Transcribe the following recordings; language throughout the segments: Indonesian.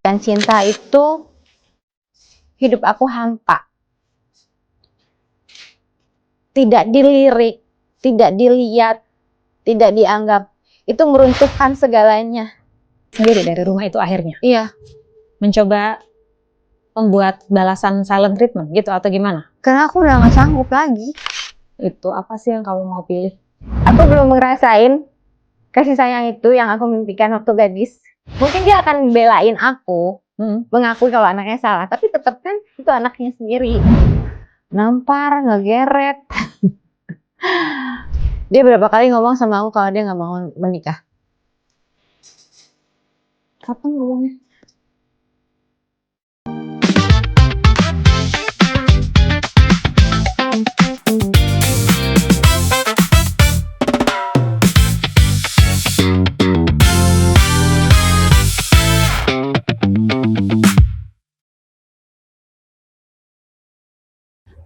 memberikan cinta itu, hidup aku hampa. Tidak dilirik, tidak dilihat, tidak dianggap. Itu meruntuhkan segalanya. Sendiri dari rumah itu akhirnya? Iya. Mencoba membuat balasan silent treatment gitu atau gimana? Karena aku udah gak sanggup lagi. Itu apa sih yang kamu mau pilih? Aku belum ngerasain kasih sayang itu yang aku mimpikan waktu gadis. Mungkin dia akan belain aku, mengakui kalau anaknya salah, tapi tetap kan itu anaknya sendiri. Nampar, ngegeret. Dia berapa kali ngomong sama aku kalau dia nggak mau menikah. Kapan ngomongnya?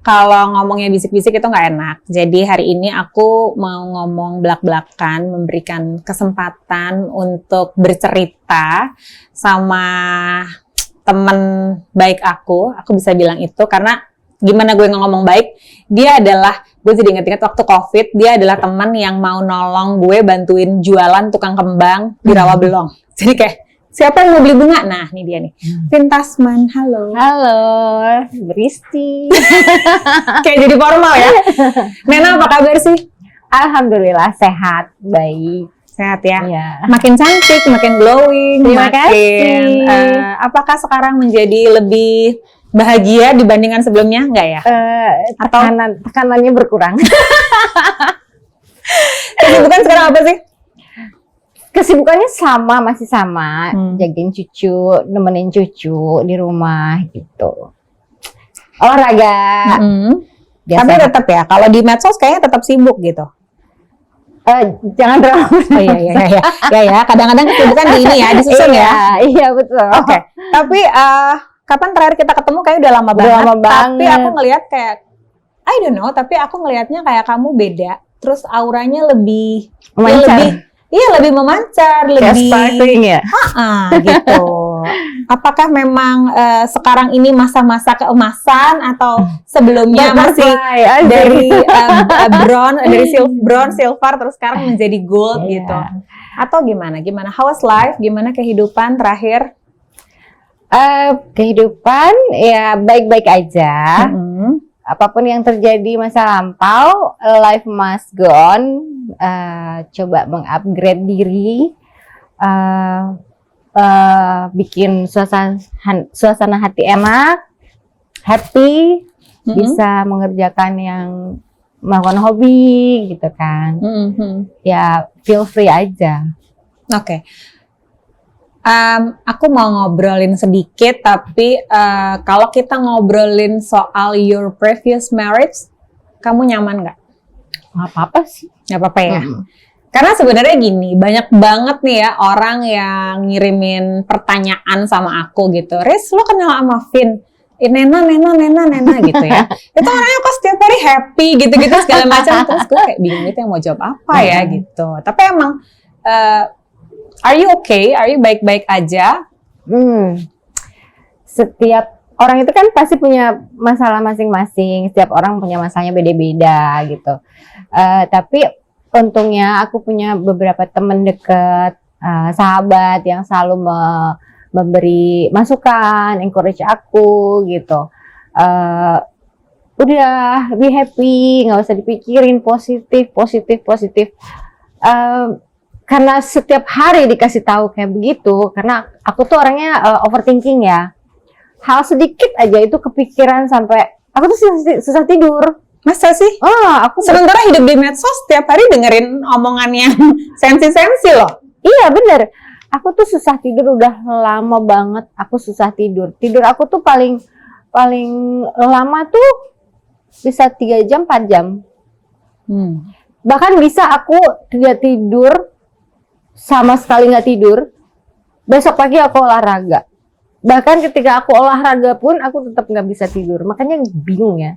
Kalau ngomongnya bisik-bisik itu nggak enak. Jadi hari ini aku mau ngomong belak-belakan, memberikan kesempatan untuk bercerita sama teman baik aku. Aku bisa bilang itu karena gimana gue ngomong baik, dia adalah, gue jadi inget-inget waktu COVID, dia adalah teman yang mau nolong gue bantuin jualan tukang kembang di Rawabelong. Jadi kayak, siapa yang mau beli bunga? Nah, ini dia nih. Pintasman, halo. Halo, Bristi. Kayak jadi formal ya. Nena, apa kabar sih? Alhamdulillah sehat, baik. Sehat ya? Iya. Makin cantik, makin glowing. Terima kasih. Apakah sekarang menjadi lebih bahagia dibandingkan sebelumnya? Enggak ya? Tekanannya berkurang. Kesibukan sekarang apa sih? Kesibukannya sama, masih sama. Jagain cucu, nemenin cucu di rumah gitu. Olahraga. Tapi tetap ya, kalau di medsos kayaknya tetap sibuk gitu. Jangan terlalu. Oh iya. Kadang-kadang kesibukan di ini ya, disusun ya. Iya betul. Oke. Tapi kapan terakhir kita ketemu? Kayak udah lama banget. Tapi aku ngelihat kayak, I don't know. Tapi aku ngelihatnya kayak kamu beda. Terus auranya lebih memancar. Lebih memancar, lebih sparkling ya. Gitu. Apakah memang sekarang ini masa-masa keemasan atau sebelumnya masih dari bronze, silver, terus sekarang menjadi gold gitu? Atau gimana? How was life? Gimana kehidupan terakhir? Kehidupan ya baik-baik aja. Apapun yang terjadi masa lampau, life must go on. Coba mengupgrade diri, bikin suasana hati enak, happy, bisa mengerjakan yang melakukan hobi gitu kan. Ya feel free aja. Oke. Aku mau ngobrolin sedikit, tapi kalau kita ngobrolin soal your previous marriage, kamu nyaman nggak? Nggak apa-apa sih. Nggak apa-apa ya? Karena sebenarnya gini, banyak banget nih ya orang yang ngirimin pertanyaan sama aku gitu. Riz, lo kenal sama Vin? Nena gitu ya. Itu orangnya kok setiap hari happy gitu-gitu segala macam. Terus gue kayak bingung gitu, yang mau jawab apa ya gitu. Tapi emang are you okay? Are you baik-baik aja? Setiap orang itu kan pasti punya masalah masing-masing. Setiap orang punya masalahnya beda-beda gitu. Tapi untungnya aku punya beberapa teman dekat, sahabat yang selalu memberi masukan, encourage aku gitu. Udah, be happy, nggak usah dipikirin, positif. Karena setiap hari dikasih tahu kayak begitu, karena aku tuh orangnya overthinking ya. Hal sedikit aja itu kepikiran sampai aku tuh susah tidur. Masa sih? Aku sementara hidup di medsos setiap hari dengerin omongan yang sensi-sensi loh. Iya bener. Aku tuh susah tidur udah lama banget. Aku susah tidur. Tidur aku tuh paling lama tuh bisa 3 jam, 4 jam. Bahkan bisa aku tidak tidur, sama sekali nggak tidur. Besok pagi aku olahraga. Bahkan ketika aku olahraga pun aku tetap nggak bisa tidur. Makanya bingung ya.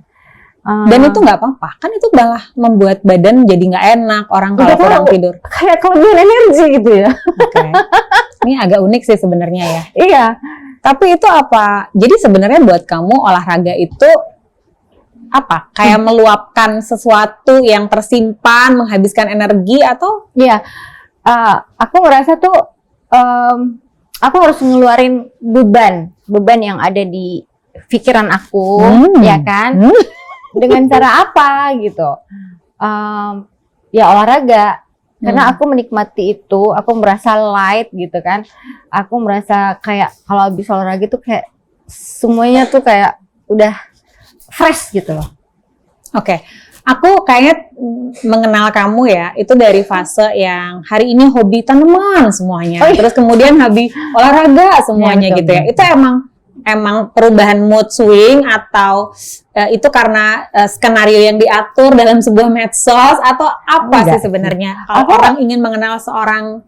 Dan itu nggak apa-apa, kan itu malah membuat badan jadi nggak enak orang kalau kurang tidur. Kayak kelebihan energi gitu ya. Oke. Ini agak unik sih sebenarnya ya. Iya. Tapi itu apa? Jadi sebenarnya buat kamu olahraga itu apa? Kayak meluapkan sesuatu yang tersimpan, menghabiskan energi atau? Iya, aku ngerasa tuh aku harus ngeluarin beban yang ada di pikiran aku, ya kan? Dengan cara apa gitu? Ya olahraga. Karena aku menikmati itu, aku merasa light gitu kan. Aku merasa kayak kalau habis olahraga tuh kayak semuanya tuh kayak udah fresh gitu loh. Oke. Aku kayaknya mengenal kamu ya, itu dari fase yang hari ini hobi tanaman semuanya. Oh, iya. Terus kemudian hobi olahraga semuanya Ya, gitu ya. Itu emang perubahan mood swing atau itu karena skenario yang diatur dalam sebuah medsos atau apa Enggak. sih sebenarnya? Kalau orang ingin mengenal seorang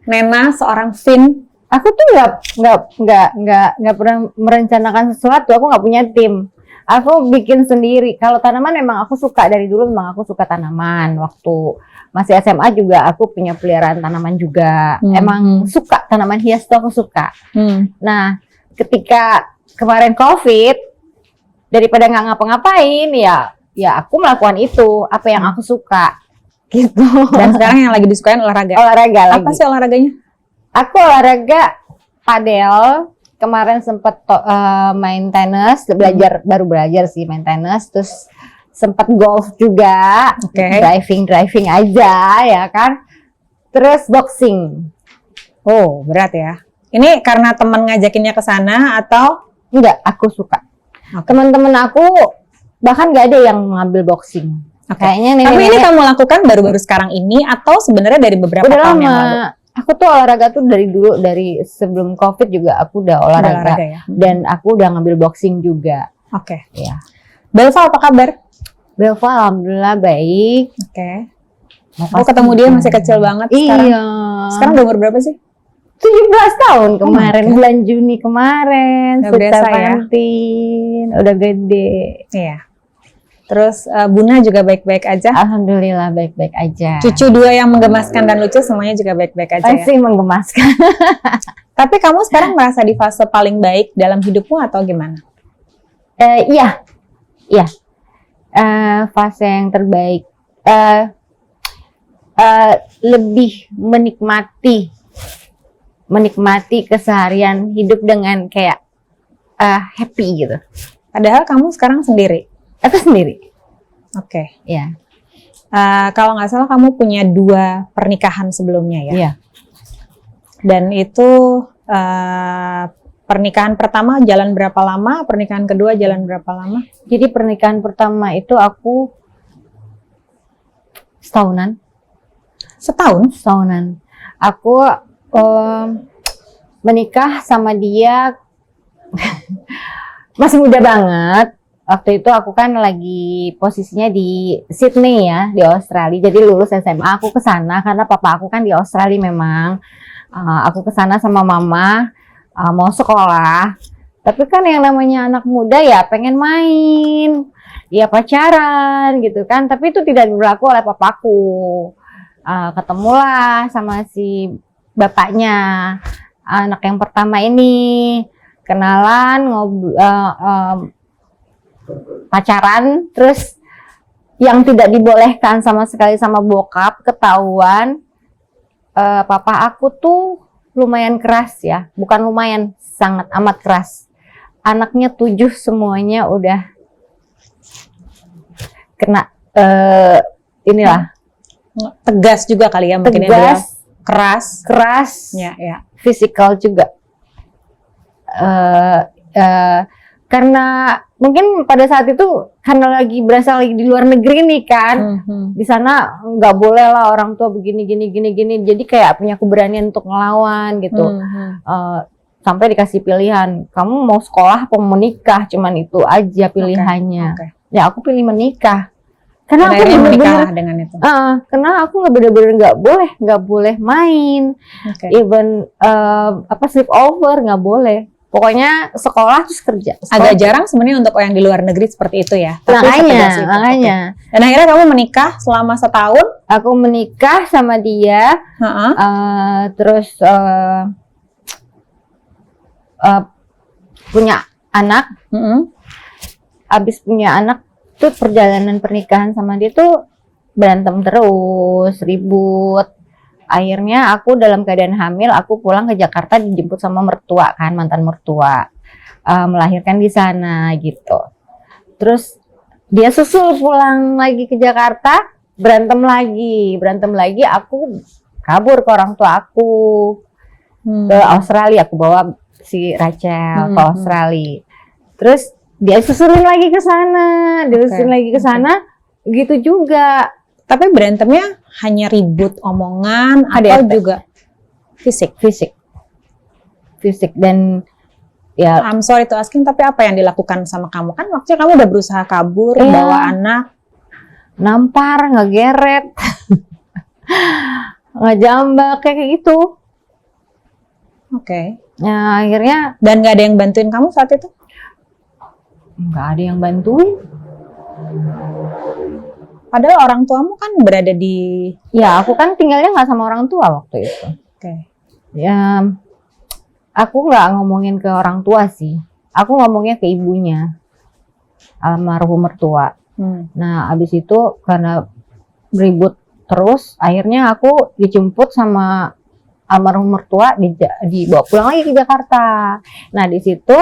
Nena, seorang Vin, Aku tuh nggak pernah merencanakan sesuatu. Aku nggak punya tim. Aku bikin sendiri. Kalau tanaman memang aku suka dari dulu. Memang aku suka tanaman. Waktu masih SMA juga aku punya peliharaan tanaman juga. Emang suka tanaman hias tuh aku suka. Nah, ketika kemarin COVID, daripada nggak ngapa-ngapain, ya aku melakukan itu. Apa yang aku suka, gitu. dan sekarang yang lagi disukain olahraga. Olahraga lagi. Apa sih olahraganya? Aku olahraga padel. Kemarin sempat main tenis, baru belajar sih main tenis, terus sempat golf juga, driving aja ya kan, terus boxing. Oh berat ya. Ini karena teman ngajakinnya ke sana atau? Enggak, aku suka. Teman-teman aku bahkan nggak ada yang ngambil boxing. Kayaknya Tapi ini kamu lakukan baru-baru sekarang ini atau sebenarnya dari beberapa udah tahun lama. yang lalu? Aku tuh olahraga tuh dari dulu, dari sebelum COVID juga aku udah olahraga ya? Dan aku udah ngambil boxing juga. Oke. Ya. Belva apa kabar? Belva alhamdulillah baik. Oke. Aku ketemu dia masih kecil banget sekarang. Iya. Sekarang udah umur berapa sih? 17 tahun kemarin, bulan Juni kemarin. Udah berasa ya? Udah gede. Iya. Terus Buna juga baik-baik aja? Alhamdulillah baik-baik aja. Cucu 2 yang menggemaskan dan lucu semuanya juga baik-baik aja ya? Pasti menggemaskan. Tapi kamu sekarang merasa di fase paling baik dalam hidupmu atau gimana? Iya. Fase yang terbaik. Lebih menikmati keseharian hidup dengan kayak happy gitu. Padahal kamu sekarang sendiri? Aku sendiri. Oke. Iya. Kalau nggak salah kamu punya 2 pernikahan sebelumnya ya? Iya. Dan itu pernikahan pertama jalan berapa lama? Pernikahan kedua jalan berapa lama? Jadi pernikahan pertama itu aku setahunan. Setahunan. Aku menikah sama dia masih muda banget. Waktu itu aku kan lagi posisinya di Sydney ya, di Australia. Jadi lulus SMA aku ke sana karena papa aku kan di Australia memang. Aku ke sana sama mama mau sekolah. Tapi kan yang namanya anak muda ya pengen main, ya pacaran gitu kan. Tapi itu tidak berlaku oleh papaku. Ketemulah sama si bapaknya anak yang pertama ini, kenalan, pacaran, terus yang tidak dibolehkan sama sekali sama bokap ketahuan. Papa aku tuh lumayan keras ya, bukan lumayan, sangat amat keras. Anaknya 7 semuanya udah kena inilah. Tegas juga kali ya, mungkin dia keras. Ya. Fisikal juga. Karena mungkin pada saat itu karena berasal lagi di luar negeri nih kan, di sana nggak boleh lah orang tua begini gini. Jadi kayak punya keberanian untuk ngelawan gitu. Sampai dikasih pilihan, kamu mau sekolah atau mau menikah, cuman itu aja pilihannya. Ya aku pilih menikah. Karena aku menikah dengan itu. Karena aku nggak boleh main, even sleep over nggak boleh. Pokoknya sekolah terus kerja. Agak jarang sebenarnya untuk yang di luar negeri seperti itu ya. Makanya. Dan akhirnya kamu menikah selama setahun? Aku menikah sama dia, terus punya anak. Abis punya anak tuh perjalanan pernikahan sama dia tuh berantem terus, ribut. Akhirnya aku dalam keadaan hamil, aku pulang ke Jakarta dijemput sama mertua kan, mantan mertua. Melahirkan di sana gitu. Terus dia susul pulang lagi ke Jakarta, berantem lagi. Aku kabur ke orang tua aku ke Australia. Aku bawa si Rachel ke Australia. Terus dia susulin lagi ke sana, gitu juga. Tapi berantemnya hanya ribut omongan atau juga fisik dan ya. I'm sorry to asking, tapi apa yang dilakukan sama kamu? Kan waktunya kamu udah berusaha kabur, bawa anak, nampar, ngegeret, ngejambak kayak gitu. Oke. Ya akhirnya. Dan nggak ada yang bantuin kamu saat itu? Nggak ada yang bantuin. Padahal orang tuamu kan berada di... Ya, aku kan tinggalnya nggak sama orang tua waktu itu. Oke. Ya, aku nggak ngomongin ke orang tua sih. Aku ngomongnya ke ibunya, almarhum mertua. Nah, abis itu karena ribut terus, akhirnya aku dijemput sama almarhum mertua, dibawa pulang lagi ke Jakarta. Nah, di situ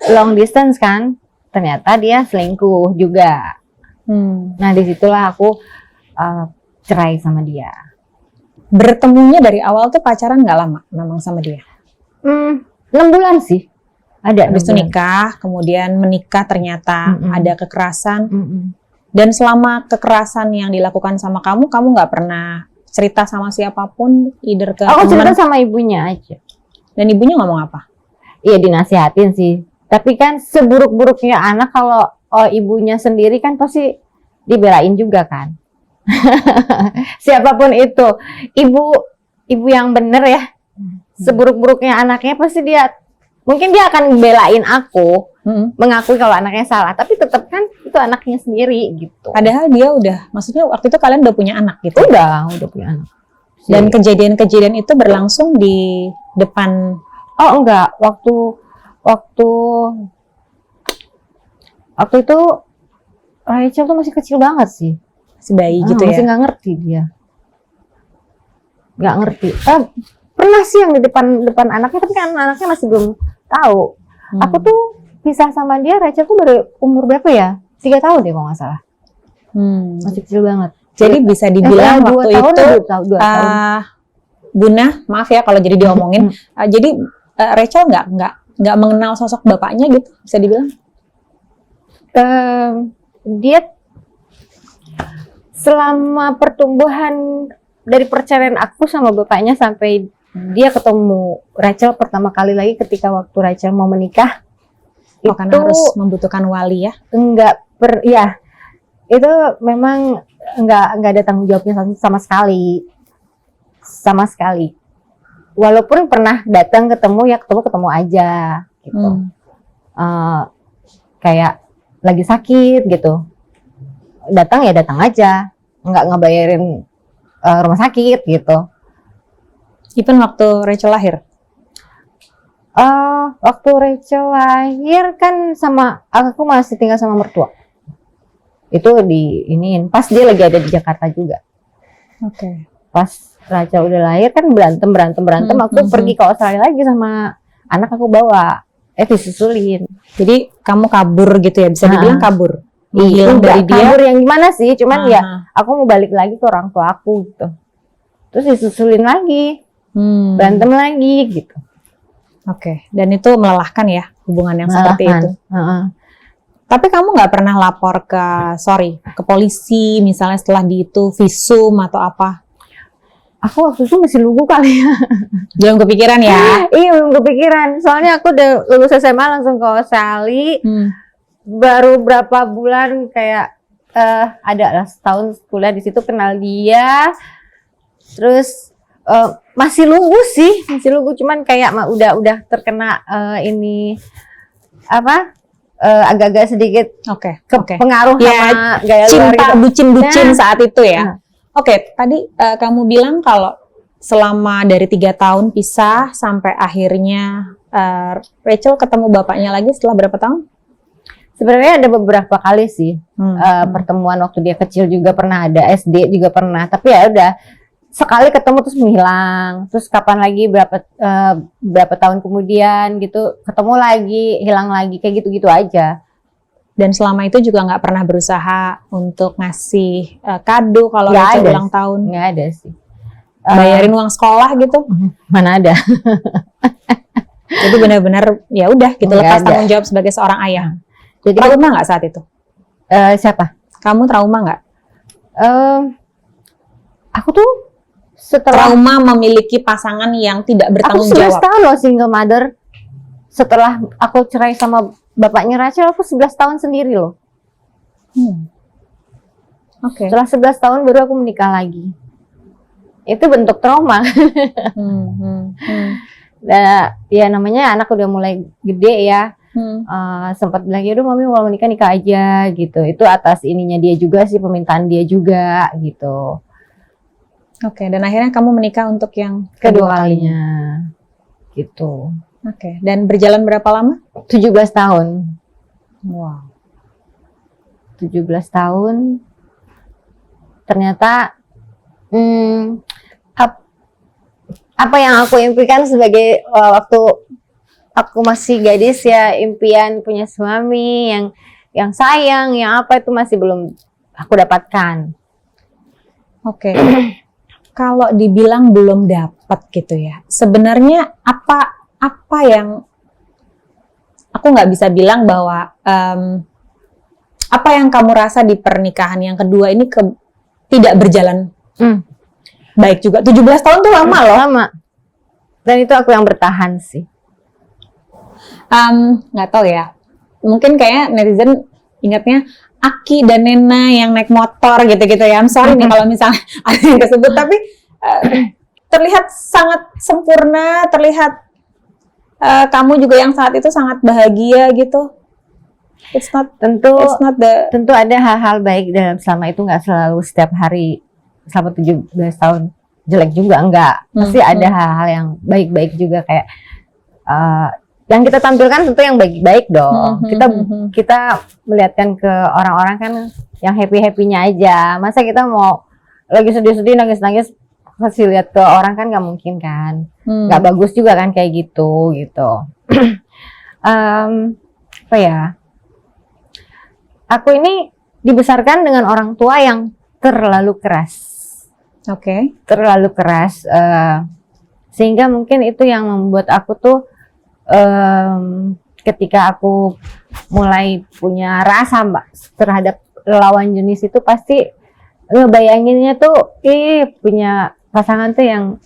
long distance kan, ternyata dia selingkuh juga. Nah disitulah aku cerai sama dia. Bertemunya dari awal tuh pacaran nggak lama memang sama dia? 6 bulan sih. Ada. Habis itu nikah, kemudian menikah ternyata ada kekerasan. Dan selama kekerasan yang dilakukan sama kamu nggak pernah cerita sama siapapun, either ke aku teman? Cerita sama ibunya aja. Dan ibunya ngomong apa? Iya dinasihatin sih. Tapi kan seburuk-buruknya anak kalau ibunya sendiri kan pasti dibelain juga kan. Siapapun itu, ibu yang bener ya. Seburuk-buruknya anaknya pasti mungkin dia akan belain aku, mengakui kalau anaknya salah. Tapi tetap kan itu anaknya sendiri gitu. Padahal dia maksudnya waktu itu kalian udah punya anak gitu? Udah punya anak. Dan kejadian-kejadian itu berlangsung di depan? Oh enggak, waktu itu Rachel tuh masih kecil banget sih, masih bayi gitu ya? Masih nggak ngerti dia, nggak ngerti. Pernah sih yang di depan anaknya, tapi kan anaknya masih belum tahu. Aku tuh pisah sama dia, Rachel tuh baru umur berapa ya? 3 tahun deh kalau nggak salah. Masih kecil banget. Jadi bisa dibilang waktu itu, 2 tahun. Buna, maaf ya kalau jadi diomongin. Jadi Rachel nggak mengenal sosok bapaknya gitu, bisa dibilang? Dia selama pertumbuhan dari perceraian aku sama bapaknya sampai dia ketemu Rachel pertama kali lagi ketika waktu Rachel mau menikah. Karena harus membutuhkan wali ya? Itu memang nggak ada tanggung jawabnya sama sekali. Walaupun pernah datang ketemu aja gitu. Kayak lagi sakit gitu, datang aja, nggak ngebayarin rumah sakit gitu. Even waktu Rachel lahir? Waktu Rachel lahir kan sama aku masih tinggal sama mertua. Itu pas dia lagi ada di Jakarta juga. Oke. Pas Rachel udah lahir kan berantem. Aku pergi ke Australia lagi sama anak aku bawa. Disusulin. Jadi kamu kabur gitu ya, bisa dibilang kabur. Iya, dari dia. Kabur yang gimana sih? Cuman ya aku mau balik lagi ke orang tua aku gitu. Terus disusulin lagi. Berantem lagi gitu. Oke. Dan itu melelahkan ya hubungan yang seperti itu. Tapi kamu nggak pernah lapor ke polisi misalnya setelah itu visum atau apa? Aku waktu itu masih lugu kali ya. Belum kepikiran ya? Iya, belum kepikiran. Soalnya aku udah lulus SMA langsung ke Australia. Baru berapa bulan kayak ada lah setahun kuliah di situ, kenal dia. Terus masih lugu cuman kayak udah terkena agak-agak sedikit pengaruh sama gaya luar cinta gitu. bucin saat itu ya. Oke, tadi kamu bilang kalau selama dari 3 tahun pisah sampai akhirnya Rachel ketemu bapaknya lagi setelah berapa tahun? Sebenarnya ada beberapa kali sih pertemuan, waktu dia kecil juga pernah ada, SD juga pernah. Tapi ya udah sekali ketemu terus menghilang. Terus kapan lagi berapa tahun kemudian gitu ketemu lagi, hilang lagi, kayak gitu-gitu aja. Dan selama itu juga nggak pernah berusaha untuk ngasih kado kalau Nggak Rachel ada ulang tahun, Nggak ada sih. bayarin uang sekolah gitu. Mana ada. Jadi benar-benar ya udah gitu, Nggak lepas ada. tanggung jawab sebagai seorang ayah. Jadi Trauma nggak saat itu? siapa? Kamu trauma nggak? Aku tuh setelah Trauma memiliki pasangan yang tidak aku bertanggung 11 jawab. tahun loh single mother. Setelah aku cerai sama bapaknya Rachel, aku 11 tahun sendiri loh. Oke. Setelah 11 tahun baru aku menikah lagi. Itu bentuk trauma. Dan ya namanya anak udah mulai gede ya. Sempat bilang ya udah mami kalau menikah nikah aja gitu. Itu atas ininya dia juga sih, permintaan dia juga gitu. Oke, dan akhirnya kamu menikah untuk yang Kedua kalinya gitu. Oke, dan berjalan berapa lama? 17 tahun. Wow. 17 tahun. Ternyata apa yang aku impikan sebagai waktu aku masih gadis ya, impian punya suami yang sayang, yang apa itu masih belum aku dapatkan. Oke. Kalau dibilang belum dapat gitu ya, sebenarnya apa yang aku nggak bisa bilang bahwa apa yang kamu rasa di pernikahan yang kedua ini tidak berjalan baik juga. 17 tahun tuh lama loh. Lama. Dan itu aku yang bertahan sih. Nggak tahu ya. Mungkin kayak netizen ingatnya Aki dan Nena yang naik motor gitu-gitu ya. I'm sorry nih kalau misalnya ada yang tersebut, tapi terlihat sangat sempurna, terlihat kamu juga yang saat itu sangat bahagia gitu. Tentu ada hal-hal baik dalam selama itu, nggak selalu setiap hari selama 17 tahun jelek juga, enggak. Pasti ada hal-hal yang baik-baik juga, kayak yang kita tampilkan tentu yang baik-baik dong. Kita melihatkan ke orang-orang kan yang happy-happynya aja. Masa kita mau lagi sedih-sedih nangis-nangis kasih lihat ke orang kan nggak mungkin kan. Nggak bagus juga kan kayak gitu. Apa ya? Aku ini dibesarkan dengan orang tua yang terlalu keras. Oke. Terlalu keras, sehingga mungkin itu yang membuat aku tuh ketika aku mulai punya rasa terhadap lawan jenis itu pasti ngebayanginnya tuh punya pasangan tuh yang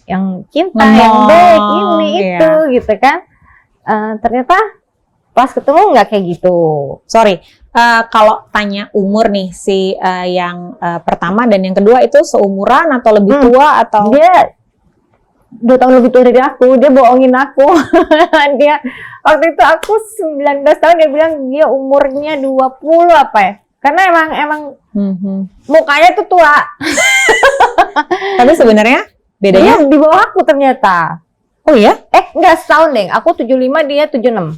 cinta, yang baik, ini itu gitu kan. Ternyata pas ketemu nggak kayak gitu. Sorry, kalau tanya umur nih si yang pertama dan yang kedua itu seumuran atau lebih tua atau? Dia 2 tahun lebih tua dari aku, dia bohongin aku. Dia waktu itu aku 19 tahun, dia bilang dia umurnya 20 apa ya? Karena emang mukanya tuh tua. Tapi sebenarnya bedanya dia di bawah aku ternyata. Oh ya? Enggak, setahun deh. Aku 75, dia 76.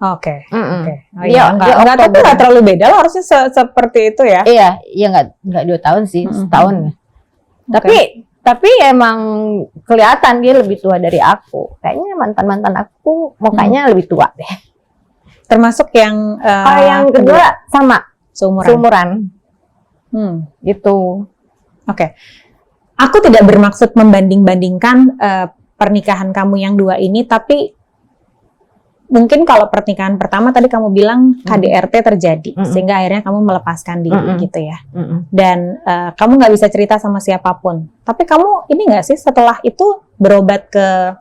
Oke. Oh, Dia enggak, tapi nggak terlalu beda lah, harusnya seperti itu ya. Iya, enggak 2 tahun sih, setahun. Tapi emang kelihatan dia lebih tua dari aku. Kayaknya mantan aku mukanya lebih tua deh. Termasuk yang yang kedua sama seumuran. Gitu. Oke. Aku tidak bermaksud membanding-bandingkan pernikahan kamu yang dua ini, tapi mungkin kalau pernikahan pertama tadi kamu bilang KDRT terjadi, sehingga akhirnya kamu melepaskan diri gitu ya. Dan kamu nggak bisa cerita sama siapapun. Tapi kamu ini nggak sih setelah itu berobat ke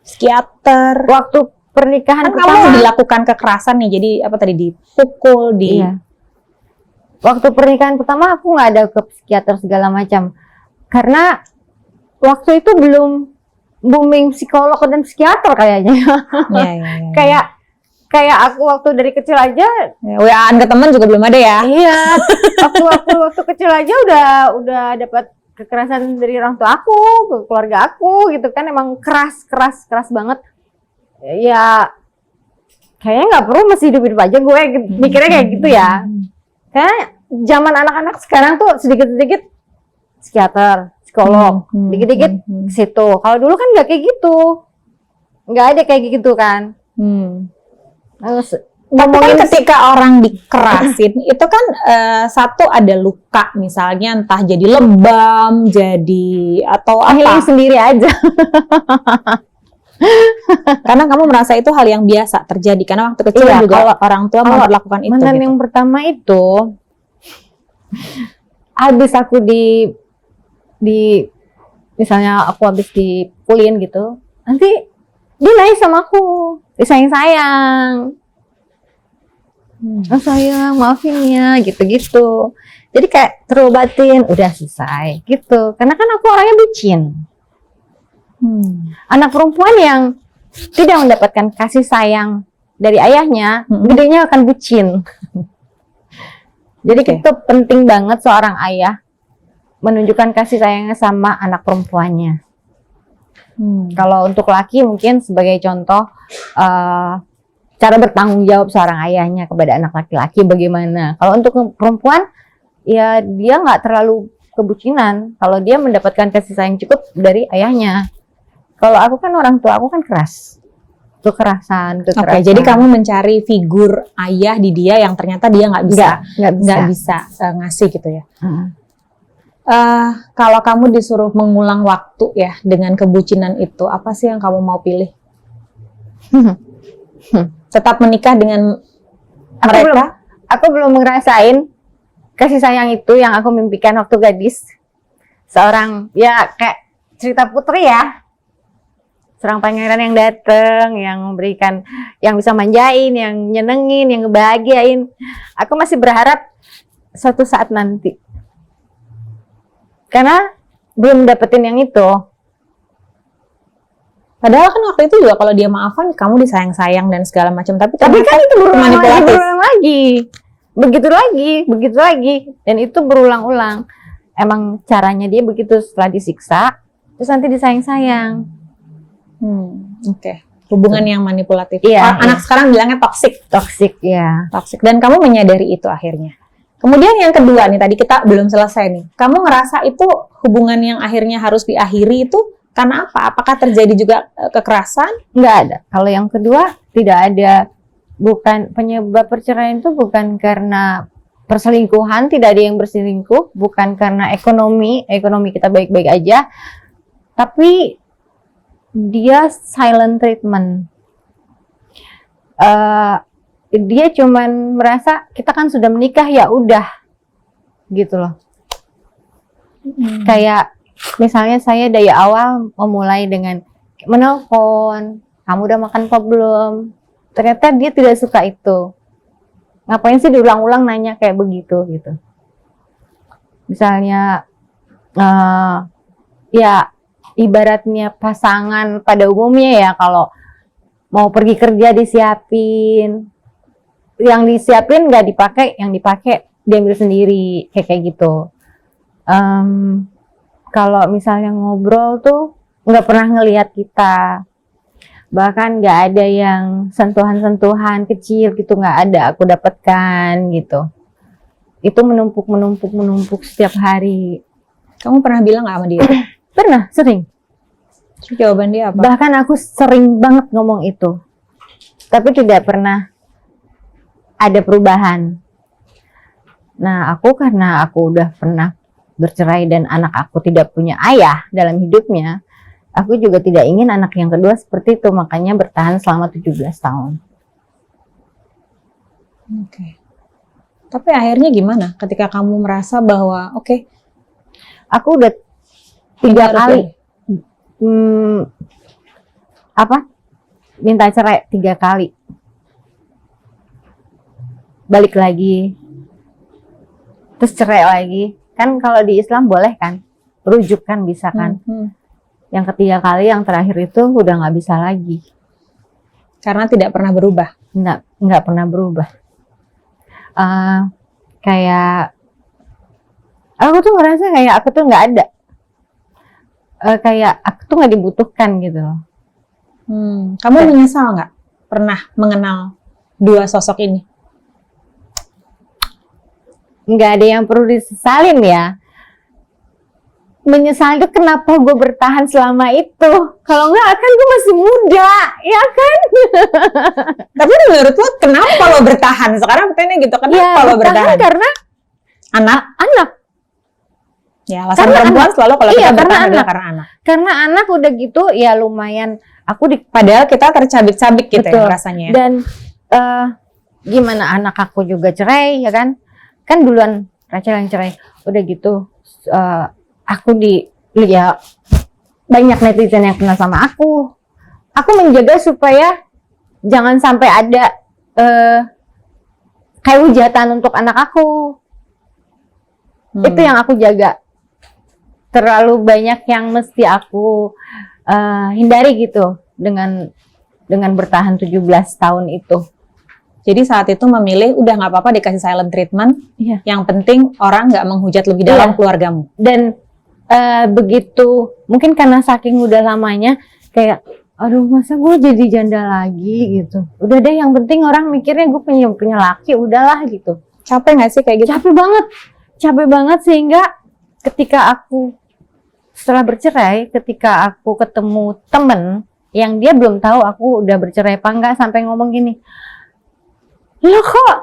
psikiater? Waktu pernikahan kan kamu dilakukan kekerasan nih, jadi apa tadi, dipukul, Iya. Waktu pernikahan pertama aku nggak ada ke psikiater segala macam. Karena waktu itu belum booming psikolog dan psikiater kayaknya. Iya. Kayak aku waktu dari kecil aja, WA-an ke teman juga belum ada ya. Iya. waktu kecil aja udah dapat kekerasan dari orang tua aku, ke keluarga aku gitu kan, emang keras banget. ya kayaknya nggak perlu masih hidup-hidup aja, gue mikirnya kayak gitu ya. Karena zaman anak-anak sekarang tuh sedikit-sedikit psikiater, psikolog, dikit-dikit ke situ. Kalau dulu kan nggak kayak gitu, nggak ada kayak gitu kan. Terus Tapi kan ketika orang dikerasin itu kan satu ada luka misalnya, entah jadi lebam, jadi atau healing apa. sendiri aja. Karena kamu merasa itu hal yang biasa terjadi karena waktu kecil Iya, juga kalau- orang tua kalau memperlakukan itu. Mantan Gitu. yang pertama itu, habis aku di misalnya aku habis dipukulin gitu, nanti dia nangis sama aku, disayang-sayang. Oh sayang, maafin ya, gitu-gitu. Jadi kayak terobatin, udah selesai gitu. Karena kan aku orangnya bucin. Anak perempuan yang tidak mendapatkan kasih sayang dari ayahnya, gedenya akan bucin. Jadi Oke. itu penting banget seorang ayah menunjukkan kasih sayangnya sama anak perempuannya. Kalau untuk laki mungkin sebagai contoh cara bertanggung jawab seorang ayahnya kepada anak laki-laki bagaimana. Kalau untuk perempuan ya dia nggak terlalu kebucinan kalau dia mendapatkan kasih sayang cukup dari ayahnya. Kalau aku kan orang tua aku kan keras, kekerasan. Oke, jadi kamu mencari figur ayah di dia yang ternyata dia nggak bisa nggak bisa ngasih gitu ya. Kalau kamu disuruh mengulang waktu ya dengan kebucinan itu, apa sih yang kamu mau pilih? Tetap menikah dengan mereka? Aku belum ngerasain kasih sayang itu yang aku mimpikan waktu gadis. Seorang ya kayak cerita putri ya. Seorang pangeran yang datang, yang memberikan, yang bisa manjain, yang nyenengin, yang ngebahagiain. Aku masih berharap suatu saat nanti. Karena belum dapetin yang itu. Padahal kan waktu itu juga kalau dia maafan, kamu disayang-sayang dan segala macam. Tapi Tapi kan itu berulang manipulatif. lagi. Begitu lagi. Dan itu berulang-ulang. Emang caranya dia begitu, setelah disiksa, terus nanti disayang-sayang. Oke. Hubungan yang manipulatif. Iya, Anak sekarang bilangnya toksik. Toxic ya. Toksik. Dan kamu menyadari itu akhirnya. Kemudian yang kedua nih, tadi kita belum selesai nih. Kamu ngerasa itu hubungan yang akhirnya harus diakhiri itu karena apa? Apakah terjadi juga kekerasan? Nggak ada. Kalau yang kedua tidak ada. Bukan penyebab perceraian itu bukan karena perselingkuhan, tidak ada yang berselingkuh, bukan karena ekonomi kita baik-baik aja, tapi dia silent treatment. Dia cuman merasa kita kan sudah menikah ya udah gitu loh. Kayak misalnya saya dari awal memulai dengan menelpon, kamu udah makan apa belum? Ternyata dia tidak suka itu. Ngapain sih diulang-ulang nanya kayak begitu gitu. Misalnya ya ibaratnya pasangan pada umumnya ya, kalau mau pergi kerja disiapin, yang disiapin nggak dipakai, yang dipakai diambil sendiri, kayak gitu. Kalau misalnya ngobrol tuh nggak pernah ngelihat kita, bahkan nggak ada yang sentuhan-sentuhan kecil gitu, nggak ada aku dapatkan gitu. Itu menumpuk setiap hari. Kamu pernah bilang nggak sama dia? Pernah, sering. Terus jawaban dia apa? Bahkan aku sering banget ngomong itu, tapi tidak pernah ada perubahan. Nah, karena aku udah pernah bercerai dan anak aku tidak punya ayah dalam hidupnya, aku juga tidak ingin anak yang kedua seperti itu, makanya bertahan selama 17 tahun. Oke. Tapi akhirnya gimana ketika kamu merasa bahwa Aku udah 3 kali minta cerai 3 kali, balik lagi, terus cerai lagi. Kan kalau di Islam boleh kan, rujuk kan, bisa kan. Yang ketiga kali, yang terakhir itu udah nggak bisa lagi. Karena tidak pernah berubah. Nggak pernah berubah. Kayak aku tuh ngerasa kayak aku tuh nggak ada. Kayak aku tuh nggak dibutuhkan gitu loh. Kamu menyesal nggak pernah mengenal dua sosok ini? Nggak ada yang perlu disesalin ya. Menyesal itu kenapa gue bertahan selama itu. Kalau nggak kan gue masih muda, ya kan? Tapi menurut lo kenapa lo bertahan? Sekarang pertanyaannya gitu, kenapa lo bertahan? Karena anak. Ya, alasan perempuan selalu kalau kita bertahan adalah karena anak. Karena anak udah gitu ya lumayan. Padahal kita tercabik-cabik gitu ya rasanya. Dan gimana anak aku juga cerai ya kan? Kan duluan Rachel yang cerai. Udah gitu aku ya banyak netizen yang kenal sama aku. Aku menjaga supaya jangan sampai ada kayak hujatan untuk anak aku. Itu yang aku jaga. Terlalu banyak yang mesti aku hindari gitu dengan bertahan 17 tahun itu. Jadi saat itu memilih udah nggak apa-apa dikasih silent treatment. Iya. Yang penting orang nggak menghujat lebih dalam keluargamu. Dan begitu mungkin karena saking udah lamanya kayak aduh masa gue jadi janda lagi gitu. Udah deh yang penting orang mikirnya gue punya laki udahlah gitu. Capek nggak sih kayak gitu? Capek banget sehingga ketika aku setelah bercerai, ketika aku ketemu temen yang dia belum tahu aku udah bercerai apa enggak sampai ngomong gini, lo kok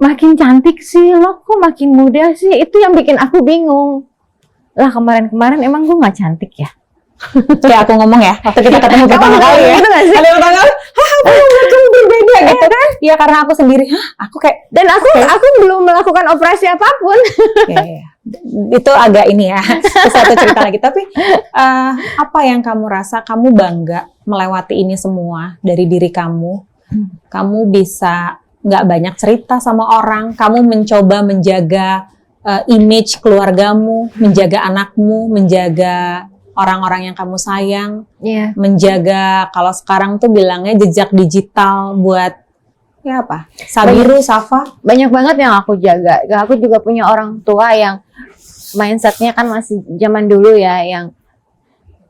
makin cantik sih, lo kok makin muda sih, itu yang bikin aku bingung. Lah kemarin emang gue nggak cantik ya? Kayak aku ngomong ya, waktu kita ketemu pertama kali ya. Gitu gak sih? Ada pertama kali, kamu berbeda gitu kan? Iya karena aku sendiri, aku kayak dan aku belum melakukan operasi apapun. Ya. Itu agak ini ya, satu cerita lagi. Tapi apa yang kamu rasa kamu bangga melewati ini semua dari diri kamu? Kamu bisa nggak banyak cerita sama orang, kamu mencoba menjaga image keluargamu, menjaga anakmu, menjaga orang-orang yang kamu sayang, menjaga kalau sekarang tuh bilangnya jejak digital buat ya apa? Sabiru, Safa. Banyak banget yang aku jaga. Aku juga punya orang tua yang mindsetnya kan masih zaman dulu ya, yang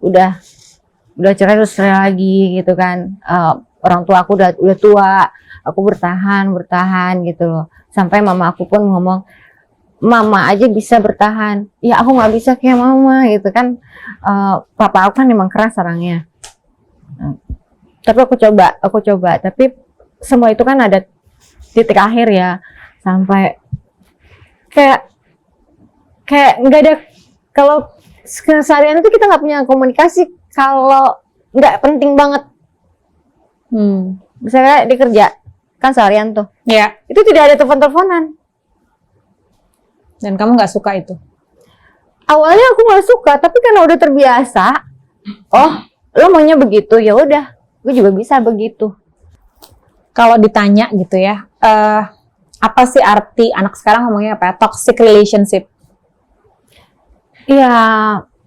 udah cerai terus cerai lagi gitu kan. Orang tua aku udah tua, aku bertahan gitu loh. Sampai mama aku pun ngomong, mama aja bisa bertahan, ya aku nggak bisa kayak mama gitu kan. Papa aku kan emang keras orangnya. Tapi aku coba. Tapi semua itu kan ada titik akhir ya, sampai kayak nggak ada, kalau keseharian itu kita nggak punya komunikasi kalau nggak penting banget. Misalnya di kerja kan seharian tuh, itu tidak ada telepon-teleponan. Dan kamu nggak suka itu? Awalnya aku nggak suka, tapi karena udah terbiasa. Oh, lo maunya begitu, ya udah, gue juga bisa begitu. Kalau ditanya gitu ya, apa sih arti anak sekarang ngomongnya apa ya? Toxic relationship. Ya,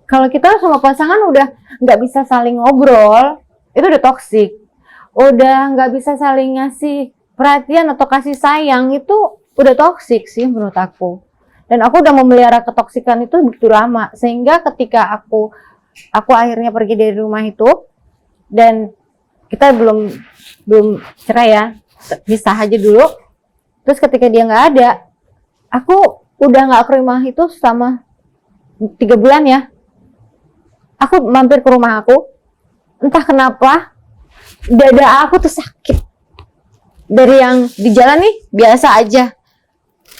kalau kita sama pasangan udah nggak bisa saling ngobrol, itu udah toxic. Udah nggak bisa saling ngasih perhatian atau kasih sayang, itu udah toxic sih menurut aku. Dan aku udah memelihara ketoksikan itu begitu lama, sehingga ketika aku akhirnya pergi dari rumah itu, dan kita belum cerai ya, pisah aja dulu. Terus ketika dia nggak ada, aku udah nggak ke rumah itu selama 3 bulan ya. Aku mampir ke rumah aku, entah kenapa dada aku tuh sakit. Dari yang di jalan nih biasa aja,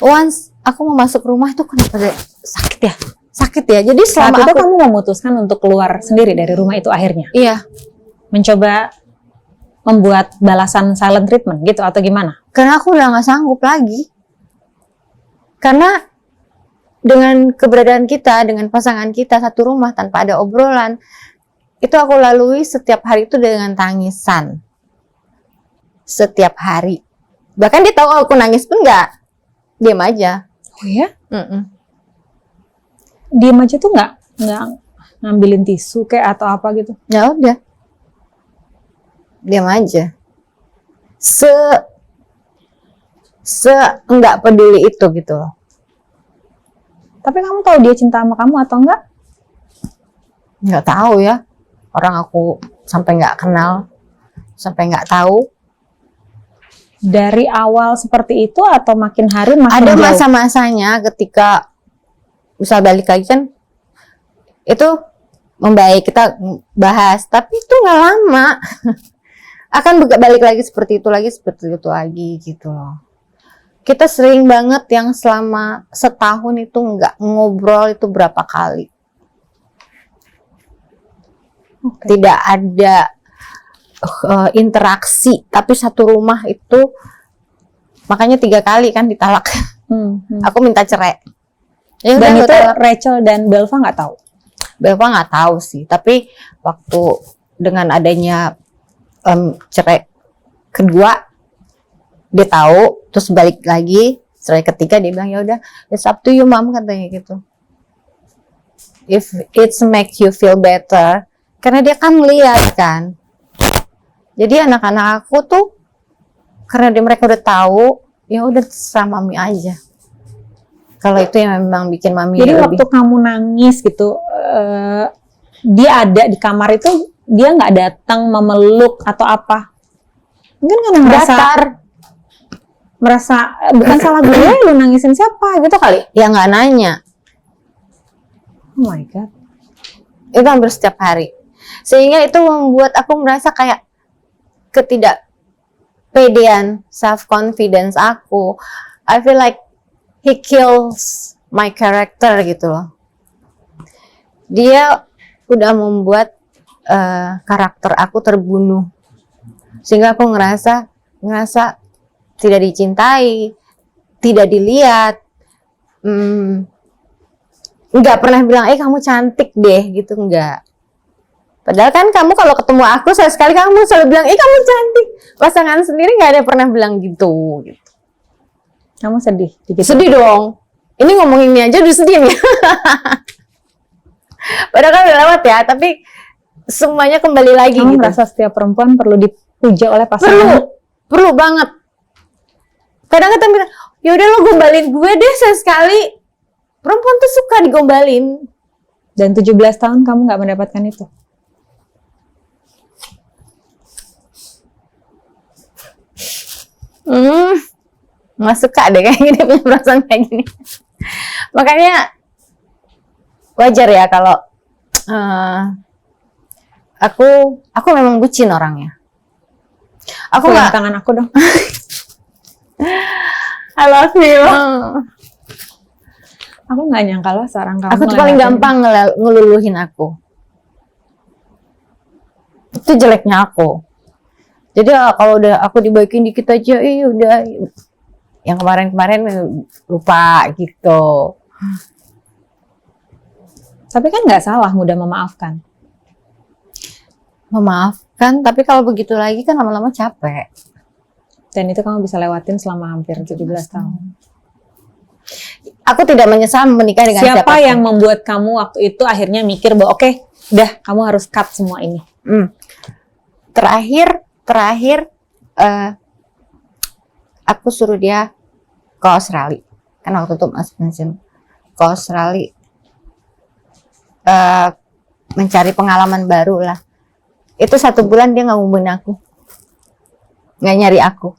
once aku mau masuk rumah tuh kenapa sakit ya. Jadi selama itu kamu memutuskan untuk keluar sendiri dari rumah itu akhirnya? Iya. Mencoba membuat balasan silent treatment gitu atau gimana? Karena aku udah nggak sanggup lagi. Karena dengan keberadaan kita, dengan pasangan kita satu rumah tanpa ada obrolan, itu aku lalui setiap hari itu dengan tangisan. Setiap hari. Bahkan dia tahu aku nangis pun nggak, diam aja. Oh ya? Diam aja tuh nggak ngambilin tisu kayak atau apa gitu? Ya udah, diam aja. Nggak peduli itu gitu loh. Tapi kamu tahu dia cinta sama kamu atau enggak? Nggak tahu ya. orang aku sampai nggak kenal, sampai nggak tahu. Dari awal seperti itu atau makin hari makin Ada jauh? masa-masanya ketika bisa balik lagi kan, itu membaik, kita bahas, tapi itu nggak lama. Akan balik lagi seperti itu lagi gitu loh. Kita sering banget yang selama setahun itu nggak ngobrol itu berapa kali. Tidak ada interaksi, tapi satu rumah itu makanya 3 kali kan ditalak. Aku minta cerai. Ya Dan udah, itu talak. Rachel dan Belva nggak tahu? Belva nggak tahu sih, tapi waktu dengan adanya cerai kedua dia tahu, terus balik lagi cerai ketiga dia bilang ya udah, it's up to you mom, katanya gitu. If it's make you feel better, karena dia kan lihat kan. Jadi anak-anak aku tuh karena mereka udah tahu, ya udah terserah mami aja. Kalau itu yang memang bikin mami. Jadi lebih. waktu kamu nangis gitu, dia ada di kamar itu, dia nggak datang memeluk atau apa? Mungkin karena merasa bukan salah gue, lu nangisin siapa gitu kali? Ya nggak nanya. Oh my god. Itu hampir setiap hari. Sehingga itu membuat aku merasa kayak ketidakpedean, self-confidence aku. I feel like he kills my character gitu loh. Dia udah membuat karakter aku terbunuh. Sehingga aku ngerasa tidak dicintai, tidak dilihat. Nggak pernah bilang, kamu cantik deh, gitu, enggak. Padahal kan kamu kalau ketemu aku, sekali kamu selalu bilang, kamu cantik. Pasangan sendiri nggak ada pernah bilang gitu. Kamu sedih? Sedih dong. Ini ngomongin ini aja udah sedih nih. Padahal kan udah lewat ya, tapi semuanya kembali lagi. Kamu gitu. merasa setiap perempuan perlu dipuja oleh pasangan? Perlu banget. Kadang kita bilang, yaudah lo gombalin gue deh sesekali. Perempuan tuh suka digombalin. Dan 17 tahun kamu nggak mendapatkan itu? Nggak suka deh kayak gini, punya perasaan kayak gini. Makanya wajar ya kalau aku memang bucin orangnya. Aku nggak. Tangan aku dong. I love you. Aku nggak nyangka loh seorang kamu. Aku tuh paling gampang ngeluluhin aku. Itu jeleknya aku. Jadi kalau udah aku dibaikin dikit aja, udah. Yang kemarin-kemarin lupa gitu. Tapi kan nggak salah mudah memaafkan. Memaafkan, tapi kalau begitu lagi kan lama-lama capek. Dan itu kamu bisa lewatin selama hampir 17 tahun. Aku tidak menyesal menikah dengan Siapa yang membuat kamu waktu itu akhirnya mikir bahwa oke, udah kamu harus cut semua ini? Terakhir aku suruh dia ke Australia. Kan waktu itu Mas mention ke Australia, mencari pengalaman baru lah. Itu 1 bulan dia nggak ngubungin aku, nggak nyari aku.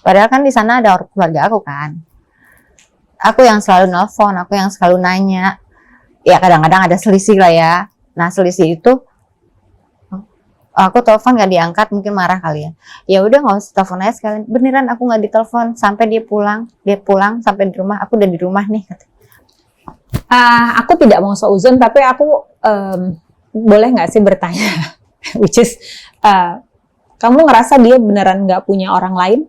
Padahal kan di sana ada keluarga aku kan. Aku yang selalu nelpon, aku yang selalu nanya. Ya kadang-kadang ada selisih lah ya. Nah selisih itu aku telepon nggak diangkat, mungkin marah kali ya. Ya udah nggak usah telepon aja sekalian. Beneran aku nggak ditelepon sampai dia pulang sampai di rumah. Aku udah di rumah nih. Aku tidak mau seuzon, tapi aku boleh nggak sih bertanya, which is kamu ngerasa dia beneran nggak punya orang lain?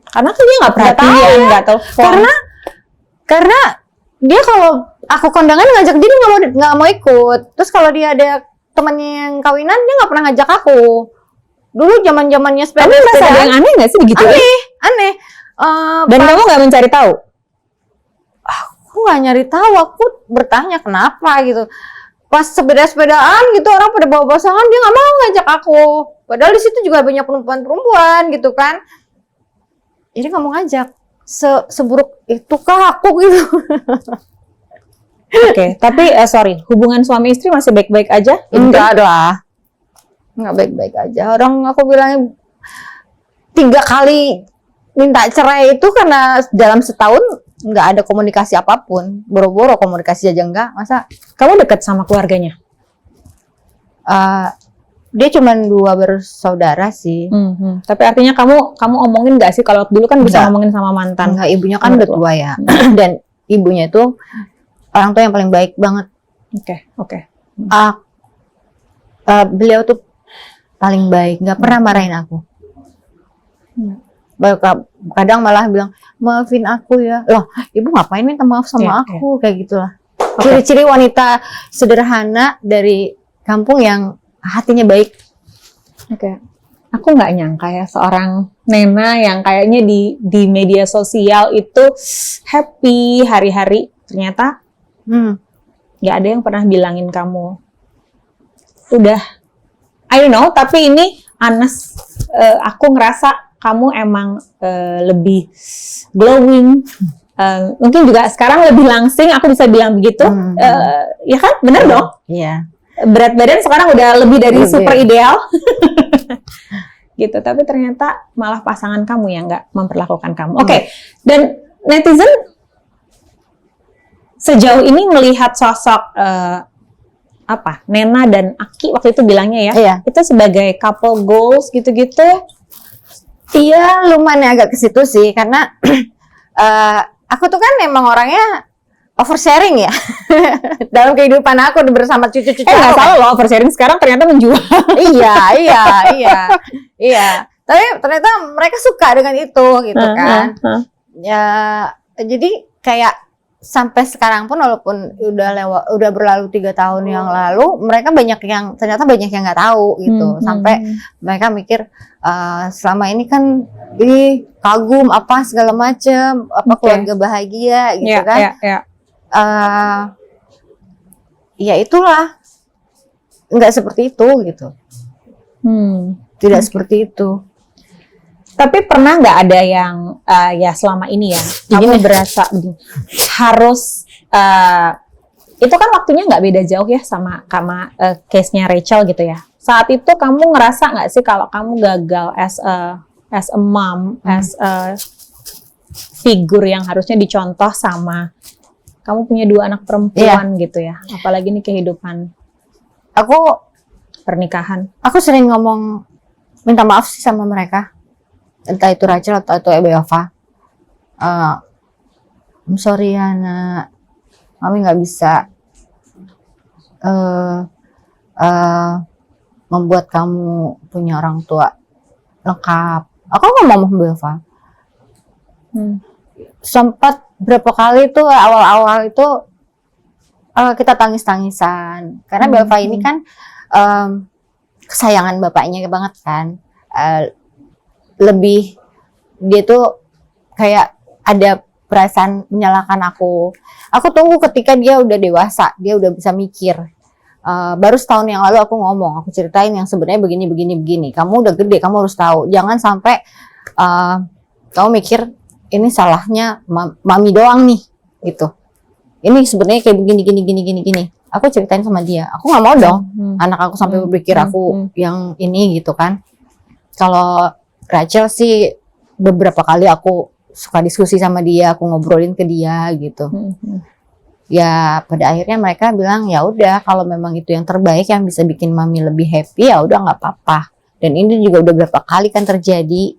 Karena kan dia nggak perhatian, nggak telepon. Karena dia kalau aku kondangan ngajak dia nggak mau ikut. Terus kalau dia ada temannya yang kawinan, dia nggak pernah ngajak aku. Dulu zamannya sepeda. Kamu merasa ada yang aneh nggak sih begitu? Aneh. Dan kamu nggak mencari tahu? Aku nggak nyari tahu. Aku bertanya kenapa gitu. Pas sepedaan gitu orang pada bawa pasangan, dia nggak mau ngajak aku. Padahal di situ juga banyak perempuan gitu kan. Jadi nggak mau ngajak. Seburuk itukah aku gitu. Oke, tapi sorry, hubungan suami istri masih baik-baik aja? Enggak lah, nggak baik-baik aja. Orang aku bilang 3 kali minta cerai itu karena dalam setahun nggak ada komunikasi apapun. Boro-boro komunikasi aja enggak. Masa Kamu dekat sama keluarganya? dia cuma 2 bersaudara sih. Tapi artinya kamu omongin nggak sih, kalau dulu kan bisa Nggak. ngomongin sama mantan? Enggak, ibunya kan udah tua ya. Dan ibunya itu orang tua yang paling baik banget. Oke. Beliau tuh paling baik, nggak pernah marahin aku. Kadang malah bilang, maafin aku ya. Loh, ibu ngapain minta maaf sama aku? Kayak gitulah. Ciri-ciri wanita sederhana dari kampung yang hatinya baik. Aku nggak nyangka ya seorang Nena yang kayaknya di media sosial itu happy hari-hari, ternyata nggak ada yang pernah bilangin kamu udah, I don't know, tapi ini honest, aku ngerasa kamu emang lebih glowing, mungkin juga sekarang lebih langsing, aku bisa bilang begitu. Ya kan, bener dong? Iya. Berat badan sekarang udah lebih dari super ideal. Gitu, tapi ternyata malah pasangan kamu yang nggak memperlakukan kamu. Oke. Dan netizen sejauh ini melihat sosok Nena dan Aki waktu itu bilangnya ya, Iya. itu sebagai couple goals gitu-gitu. Iya, lumayan agak ke situ sih, karena aku tuh kan emang orangnya oversharing ya. Dalam kehidupan aku bersama cucu-cucu. Nggak salah loh, oversharing sekarang ternyata menjual. Iya. Tapi ternyata mereka suka dengan itu gitu kan. Ya, jadi kayak sampai sekarang pun walaupun udah berlalu 3 tahun yang lalu, mereka ternyata banyak yang nggak tahu gitu. Sampai mereka mikir selama ini kan ini kagum apa segala macem, keluarga bahagia gitu kan. Ya itulah, nggak seperti itu gitu. Tidak seperti itu. Tapi pernah nggak ada yang ya selama ini ya kamu berasa harus itu kan waktunya nggak beda jauh ya sama case-nya Rachel gitu ya. Saat itu kamu ngerasa nggak sih kalau kamu gagal as a mom, as a figur yang harusnya dicontoh sama kamu punya 2 anak perempuan gitu ya, apalagi nih kehidupan pernikahan. Aku sering ngomong minta maaf sih sama mereka, entah itu Rachel atau itu Eva. I'm sorry ya nak, mami nggak bisa membuat kamu punya orang tua lengkap. Aku ngomong sama Eva. Sempat berapa kali tuh awal-awal itu kita tangis-tangisan karena Belva ini kan kesayangan bapaknya banget kan. Lebih dia tuh kayak ada perasaan menyalahkan aku. Aku tunggu ketika dia udah dewasa, dia udah bisa mikir. Baru setahun yang lalu aku ngomong, aku ceritain yang sebenarnya begini. Kamu udah gede, kamu harus tahu. Jangan sampai kamu mikir ini salahnya mami doang nih, gitu. Ini sebenarnya kayak begini. Aku ceritain sama dia. Aku nggak mau dong anak aku sampai berpikir aku yang ini gitu kan. Kalau Rachel sih beberapa kali aku suka diskusi sama dia, aku ngobrolin ke dia gitu. Ya pada akhirnya mereka bilang ya udah kalau memang itu yang terbaik yang bisa bikin mami lebih happy ya udah nggak apa-apa. Dan ini juga udah berapa kali kan terjadi.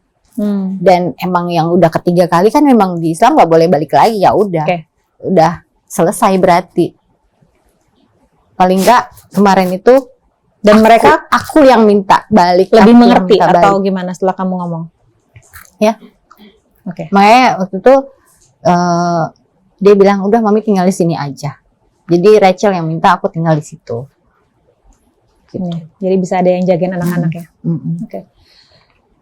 Dan emang yang udah ketiga kali kan memang di Islam nggak boleh balik lagi, ya udah, udah selesai berarti. Paling nggak kemarin itu dan mereka aku yang minta balik, lebih mengerti atau balik. Gimana setelah kamu ngomong? Ya, makanya waktu itu dia bilang udah mami tinggal di sini aja. Jadi Rachel yang minta aku tinggal di situ. Gitu. Jadi bisa ada yang jagain anak-anak ya.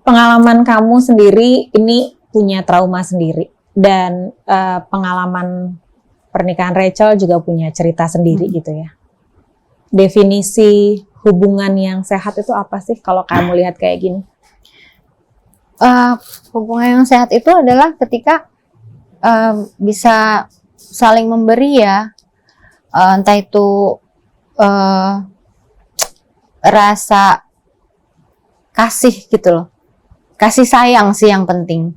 Pengalaman kamu sendiri ini punya trauma sendiri dan pengalaman pernikahan Rachel juga punya cerita sendiri gitu ya. Definisi hubungan yang sehat itu apa sih kalau kamu lihat kayak gini? Hubungan yang sehat itu adalah ketika bisa saling memberi ya. entah itu rasa kasih gitu loh, kasih sayang sih yang penting.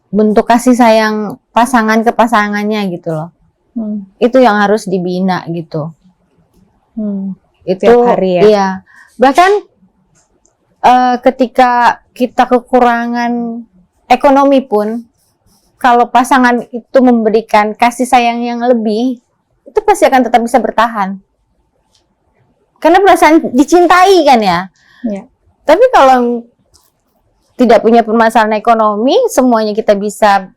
Bentuk kasih sayang pasangan ke pasangannya gitu loh, itu yang harus dibina gitu. Itu Tiap hari ya? Iya, bahkan ketika kita kekurangan ekonomi pun, kalau pasangan itu memberikan kasih sayang yang lebih, itu pasti akan tetap bisa bertahan. Karena perasaan dicintai kan ya. Ya. Tapi kalau tidak punya permasalahan ekonomi, semuanya kita bisa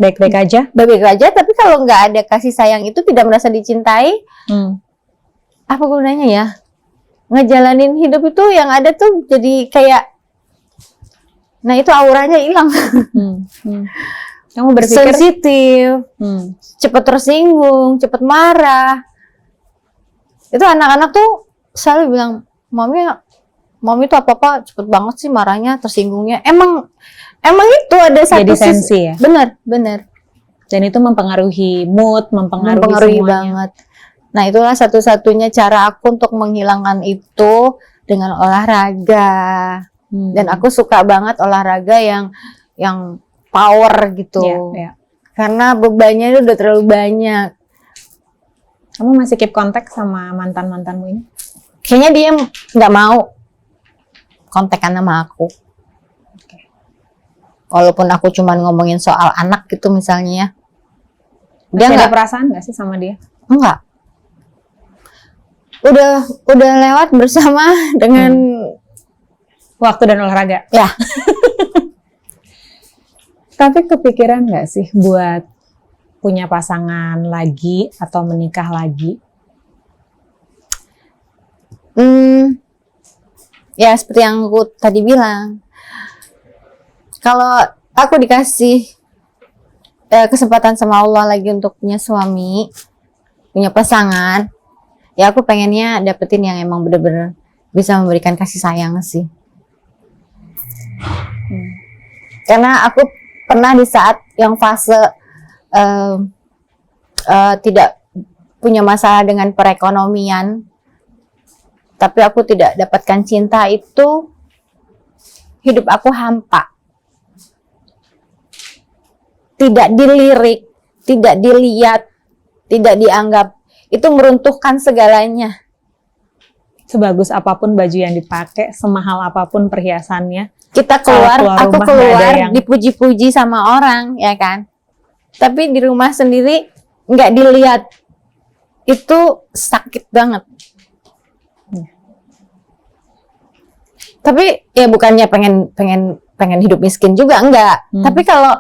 Baik-baik aja. baik-baik aja. Tapi kalau nggak ada kasih sayang itu, tidak merasa dicintai, apa gunanya ya? Ngejalanin hidup itu yang ada tuh jadi kayak, nah itu auranya hilang. Kamu berpikir Sensitif, cepat tersinggung, cepat marah. Itu anak-anak tuh selalu bilang, mami tuh apa-apa cepet banget sih marahnya, tersinggungnya. Emang itu ada satu jadi sensi ya. Bener. Dan itu mempengaruhi mood, mempengaruhi semuanya. Banget. Nah, itulah satu-satunya cara aku untuk menghilangkan itu dengan olahraga. Dan aku suka banget olahraga yang power gitu. Ya. Karena bebannya itu udah terlalu banyak. Kamu masih keep kontak sama mantan-mantanmu ini? Kayaknya dia nggak mau kontekan sama aku. Walaupun aku cuma ngomongin soal anak gitu misalnya ya. Dia Masih ada nggak, perasaan nggak sih sama dia? enggak. Udah lewat bersama dengan Waktu dan olahraga? ya. Tapi kepikiran nggak sih buat punya pasangan lagi atau menikah lagi? Ya seperti yang aku tadi bilang. Kalau aku dikasih kesempatan sama Allah lagi untuk punya suami, punya pasangan, ya aku pengennya dapetin yang emang bener-bener bisa memberikan kasih sayang sih. Karena aku pernah di saat yang fase tidak punya masalah dengan perekonomian, tapi aku tidak dapatkan cinta, itu hidup aku hampa. Tidak dilirik, tidak dilihat, tidak dianggap. Itu meruntuhkan segalanya. Sebagus apapun baju yang dipakai, semahal apapun perhiasannya, Kita keluar, aku rumah keluar nggak ada yang- dipuji-puji sama orang, ya kan? Tapi di rumah sendiri nggak dilihat. Itu sakit banget. Tapi ya bukannya pengen hidup miskin juga, enggak. Tapi kalau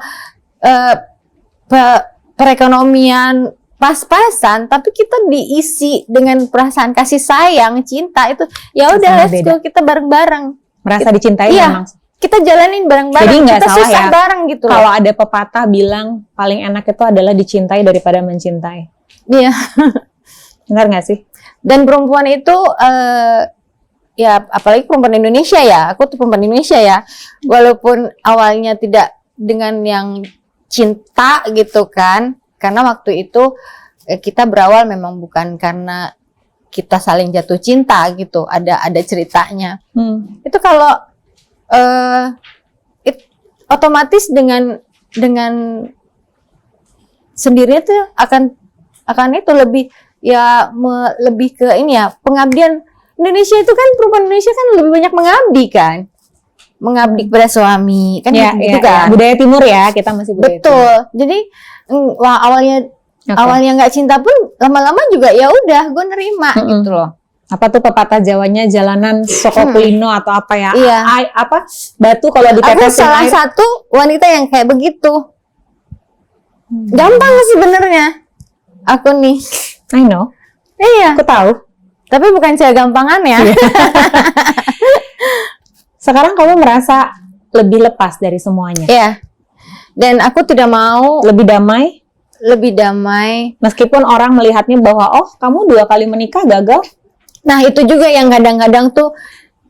perekonomian pas-pasan, tapi kita diisi dengan perasaan kasih sayang, cinta, itu ya udah, Rasanya let's go, kita bareng-bareng. merasa dicintai Iya. memang. Kita jalanin bareng-bareng, Jadi nggak kita salah susah ya, bareng gitu loh. Kalau ada pepatah bilang paling enak itu adalah dicintai daripada mencintai. Iya. Benar nggak sih? Dan perempuan itu ya apalagi perempuan Indonesia ya, aku tuh perempuan Indonesia ya, walaupun awalnya tidak dengan yang cinta gitu kan, karena waktu itu kita berawal memang bukan karena kita saling jatuh cinta gitu, ada ceritanya. Itu kalau otomatis dengan sendirinya tuh akan itu lebih ke ini ya, pengabdian. Indonesia itu kan, perempuan Indonesia kan lebih banyak mengabdi kepada suami kan, gitu kan. Budaya timur ya, kita masih budaya Betul. Jadi awalnya nggak cinta pun lama-lama juga ya udah gue nerima gitu loh. Apa tuh pepatah Jawanya, jalanan soko kulino atau apa ya? Iya. Apa batu kalau Aku ditetesin salah air. satu wanita yang kayak begitu. Gampang sih sebenarnya. Aku nih. I know. Iya. Aku tahu. Tapi bukan saya gampangan ya. Sekarang kamu merasa lebih lepas dari semuanya. Iya. Dan aku tidak mau Lebih damai. Meskipun orang melihatnya bahwa kamu 2 kali menikah gagal. Nah itu juga yang kadang-kadang tuh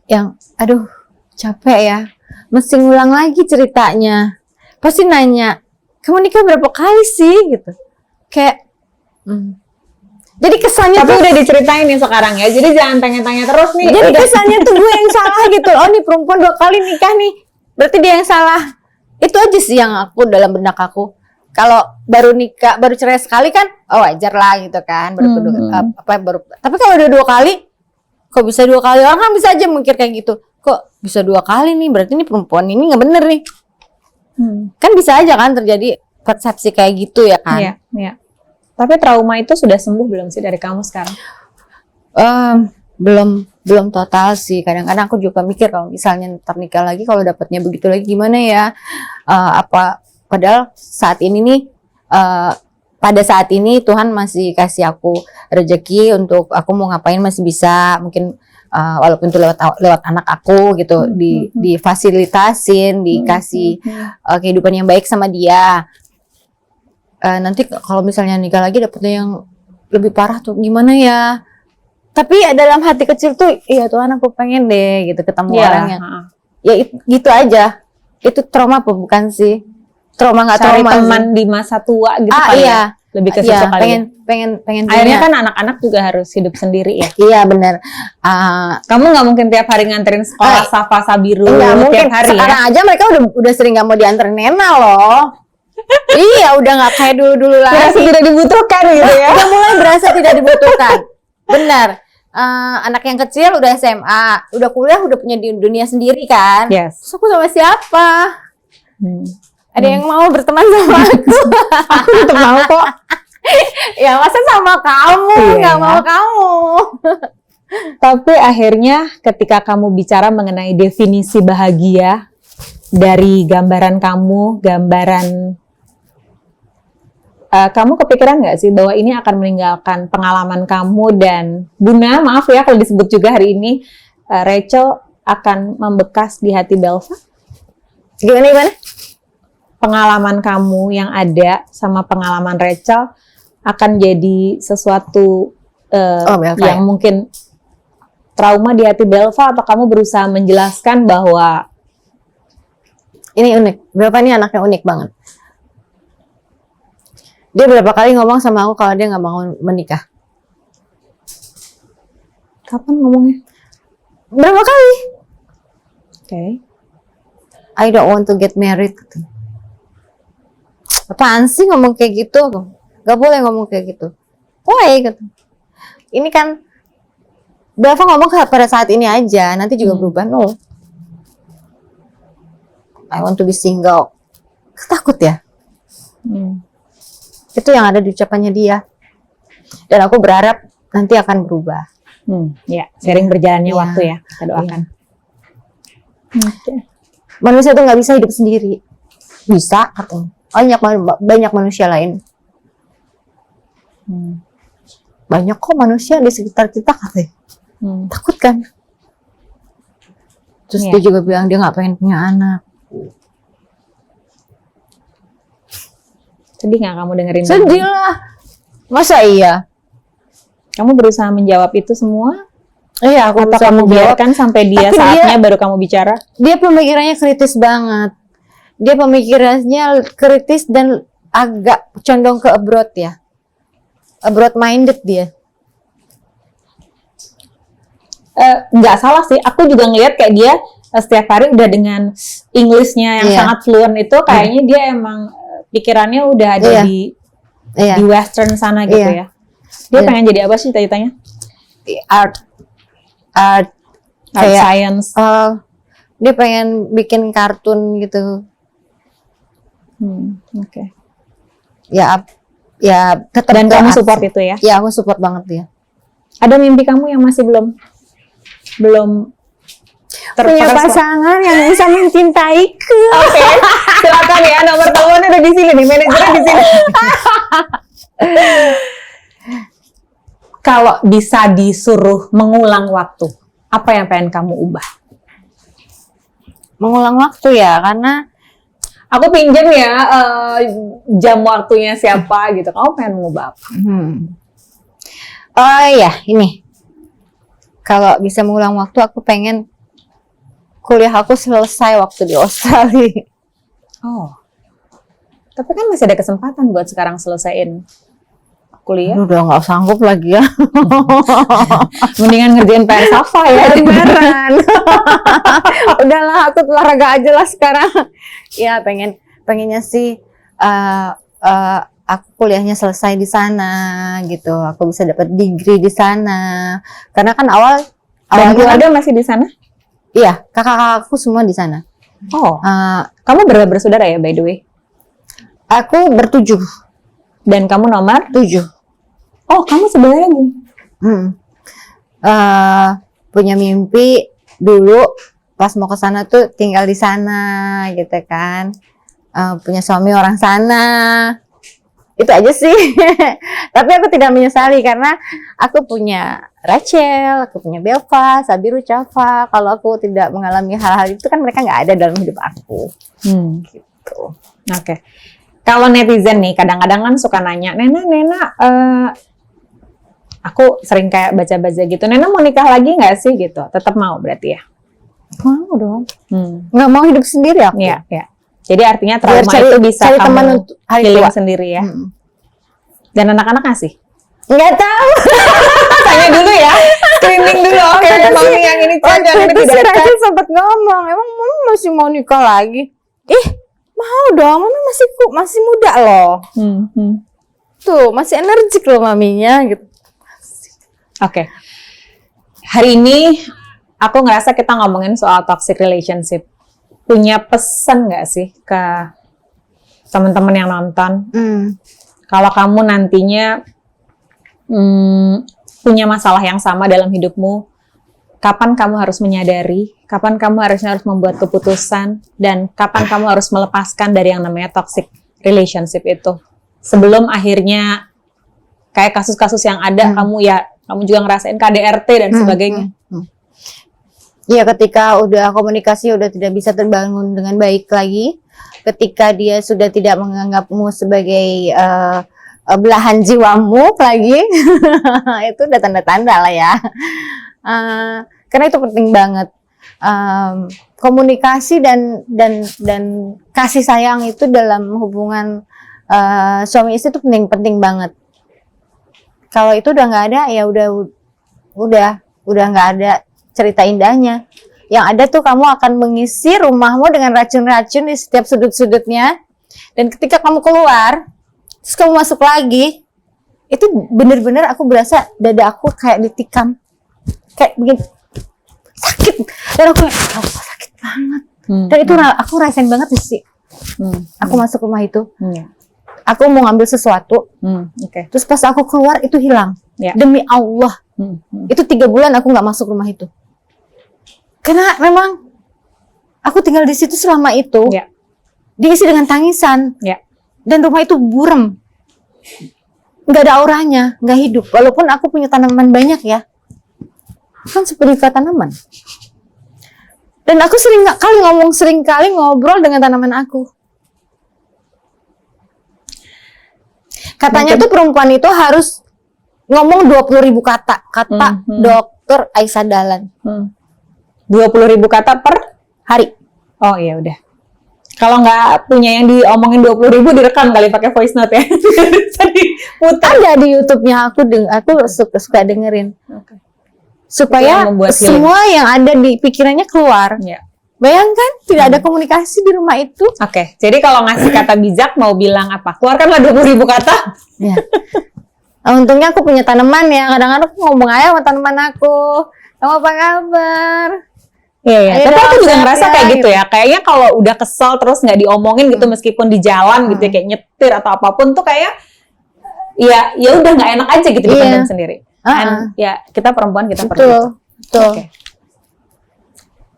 yang aduh capek ya, mesti ngulang lagi ceritanya. Pasti nanya, kamu nikah berapa kali sih gitu. Kayak jadi kesannya Tapi tuh udah diceritain nih sekarang ya. Jadi jangan tanya-tanya terus nih. jadi Udah. kesannya tuh gue yang salah gitu. Oh nih perempuan 2 kali nikah nih, berarti dia yang salah. Itu aja sih yang aku dalam benak aku. Kalau baru nikah, baru cerai sekali kan, oh wajar lah gitu kan. Tapi kalau udah 2 kali, kok bisa 2 kali? Orang kan bisa aja mikir kayak gitu. Kok bisa 2 kali nih? Berarti ini perempuan ini nggak bener nih. Kan bisa aja kan terjadi persepsi kayak gitu ya kan? Iya, iya. Tapi trauma itu sudah sembuh belum sih dari kamu sekarang? Belum total sih. Kadang-kadang aku juga mikir kalau misalnya ntar nikah lagi, kalau dapatnya begitu lagi gimana ya? Padahal saat ini nih, pada saat ini Tuhan masih kasih aku rezeki untuk aku mau ngapain masih bisa. Mungkin walaupun itu lewat anak aku gitu, difasilitasin, dikasih kehidupan yang baik sama dia. Nanti kalau misalnya nikah lagi dapetnya yang lebih parah tuh gimana ya? Tapi dalam hati kecil tuh, iya Tuhan aku pengen deh gitu ketemu orang yang, ya gitu aja. Itu trauma apa bukan sih? Trauma nggak Cari trauma teman sih. di masa tua gitu kali Iya. ya? Lebih ke situ kali ya? pengen Akhirnya punya. kan anak-anak juga harus hidup sendiri ya? Iya benar. Kamu nggak mungkin tiap hari nganterin sekolah Safa Sabiru Nggak mungkin. tiap hari Sekarang ya? aja mereka udah sering nggak mau dianterin Nena loh. Iya, udah nggak kayak dulu Berasa lagi. tidak dibutuhkan gitu ya? Udah mulai berasa tidak dibutuhkan. Benar. Anak yang kecil udah SMA, udah kuliah, udah punya dunia sendiri kan. Yes. Terus aku sama siapa? Ada yang mau berteman sama aku? Aku tetap mau kok. Ya masa sama kamu, Iya. nggak mau kamu. Tapi akhirnya ketika kamu bicara mengenai definisi bahagia dari gambaran kamu, kamu kepikiran nggak sih bahwa ini akan meninggalkan pengalaman kamu dan Buna, maaf ya kalau disebut juga hari ini, Rachel akan membekas di hati Belva? Gimana? Pengalaman kamu yang ada sama pengalaman Rachel akan jadi sesuatu Belva yang mungkin trauma di hati Belva, atau kamu berusaha menjelaskan bahwa Ini unik. Belva ini anaknya unik banget. Dia berapa kali ngomong sama aku kalau dia nggak mau menikah. kapan ngomongnya? Berapa kali? Oke. I don't want to get married. Apaan sih ngomong kayak gitu? Gak boleh ngomong kayak gitu. Why? Gitu. Ini kan Belva ngomong pada saat ini aja, nanti juga berubah. No. I want to be single. Takut ya? Itu yang ada di ucapannya dia. Dan aku berharap nanti akan berubah. Ya, sering berjalannya Iya. waktu ya, kita doakan. Manusia tuh nggak bisa hidup sendiri. Bisa, katanya. Banyak manusia lain. Banyak kok manusia di sekitar kita, katanya. Takut kan? Terus Iya. dia juga bilang dia nggak pengen punya anak. Sedih nggak kamu dengerin? Sedih lah. Masa iya? Kamu berusaha menjawab itu semua? Iya, aku Atau bisa kamu menjawab. biarkan sampai dia Tapi saatnya baru kamu bicara? Dia pemikirannya kritis banget. Dia pemikirannya kritis dan agak condong ke abroad ya. Abroad minded dia. Nggak salah sih, aku juga ngelihat kayak dia setiap hari udah dengan English-nya yang Iya. sangat fluent itu, kayaknya dia emang pikirannya udah ada Iya. di Iya. western sana gitu Iya. ya. Dia Iya. pengen jadi apa sih cita-citanya? Art Art kayak science. dia pengen bikin kartun gitu. Oke. Ya tetap Dan ke kamu art support sih. itu ya? Ya, aku support banget dia. Ada mimpi kamu yang masih belum Punya terperas- pasangan yang bisa mencintaiku. Oke, silakan ya, nomor teleponnya udah di sini nih, manajernya di sini. Kalau bisa disuruh mengulang waktu, apa yang pengen kamu ubah? Mengulang waktu ya, karena Aku pinjam ya jam waktunya siapa gitu. Kamu pengen mengubah apa? oh ya ini. Kalau bisa mengulang waktu, aku pengen kuliah aku selesai waktu di Australia. Oh, Tapi kan masih ada kesempatan buat sekarang selesaiin kuliah. Udah nggak sanggup lagi ya. Mendingan ngerjain PR Safa ya. Beneran. Udahlah, aku olahraga aja lah sekarang. Ya pengennya sih aku kuliahnya selesai di sana gitu. Aku bisa dapat degree di sana. Karena kan Dan awalnya keluarga masih di sana? iya, kakak-kakakku semua di sana. Oh, Eh, kamu berapa bersaudara ya by the way? aku bertujuh. Dan kamu nomor? 7. Oh, kamu sebenarnya lagi. Punya mimpi dulu pas mau ke sana tuh tinggal di sana gitu kan. Punya suami orang sana. Itu aja sih. Tapi aku tidak menyesali karena aku punya Rachel, aku punya Belva, Sabiru, Cafa. Kalau aku tidak mengalami hal-hal itu kan mereka nggak ada dalam hidup aku. Gitu. Oke. Kalau netizen nih, kadang-kadang kan suka nanya, Nena, aku sering kayak baca-baca gitu, Nena mau nikah lagi nggak sih gitu? Tetap mau berarti ya? Mau dong. Nggak mau hidup sendiri aku. Iya, iya. Jadi artinya Biar trauma itu bisa cari teman kamu untuk hari healing tua. sendiri ya? Dan anak-anak ngasih? Nggak tahu. Tanya dulu ya, screening dulu. Oke, mami yang ini cocok, yang ini Waktu itu si tidak cocok. Rachel sempat ngomong, emang mama masih mau nikah lagi? Mau dong, mama masih muda loh. Tuh, masih energik loh maminya gitu. Oke. Hari ini aku ngerasa kita ngomongin soal toxic relationship. Punya pesan nggak sih ke teman-teman yang nonton? Kalau kamu nantinya punya masalah yang sama dalam hidupmu, kapan kamu harus menyadari, kapan kamu harus membuat keputusan, dan kapan kamu harus melepaskan dari yang namanya toxic relationship itu. Sebelum akhirnya kayak kasus-kasus yang ada, kamu juga ngerasain KDRT dan sebagainya. Iya, ketika udah komunikasi udah tidak bisa terbangun dengan baik lagi, ketika dia sudah tidak menganggapmu sebagai belahan jiwamu lagi, itu udah tanda-tanda lah ya. Karena itu penting banget. Komunikasi dan kasih sayang itu dalam hubungan suami istri itu penting banget. Kalau itu udah nggak ada, ya udah nggak ada cerita indahnya. Yang ada tuh kamu akan mengisi rumahmu dengan racun-racun di setiap sudut-sudutnya. Dan ketika kamu keluar, terus kamu masuk lagi, itu bener-bener aku berasa dada aku kayak ditikam, kayak begini, sakit. Dan aku sakit banget. Dan itu aku rasain banget sih. Aku masuk rumah itu, aku mau ngambil sesuatu, terus pas aku keluar itu hilang. Demi Allah, itu 3 bulan aku nggak masuk rumah itu. Karena memang aku tinggal di situ selama itu, diisi dengan tangisan, dan rumah itu buram, nggak ada auranya, nggak hidup. Walaupun aku punya tanaman banyak ya, kan seperti tanaman. Dan aku sering kali ngobrol dengan tanaman aku. Katanya tuh perempuan itu harus ngomong 20.000 kata dokter Aisyah Dahlan. 20.000 kata per hari. Oh iya udah. Kalau nggak punya yang diomongin 20.000 direkam kali pakai voice note ya. Putar. Ada di YouTube-nya aku suka dengerin. Supaya semua yang ada di pikirannya keluar. Bayangkan tidak ada komunikasi di rumah itu. Oke. Jadi kalau ngasih kata bijak mau bilang apa? Keluarkanlah 20.000 kata. Ya. Untungnya aku punya tanaman ya. Kadang-kadang aku ngomong aja sama tanaman aku. Kamu apa kabar? Iya. Tapi aku juga ngerasa kayak gitu ya. Kayaknya kalau udah kesel terus nggak diomongin gitu meskipun di jalan gitu ya, kayak nyetir atau apapun tuh kayak ya udah nggak enak aja gitu dipendam sendiri. Dan ya kita perempuan kita perlu itu. Betul. Okay.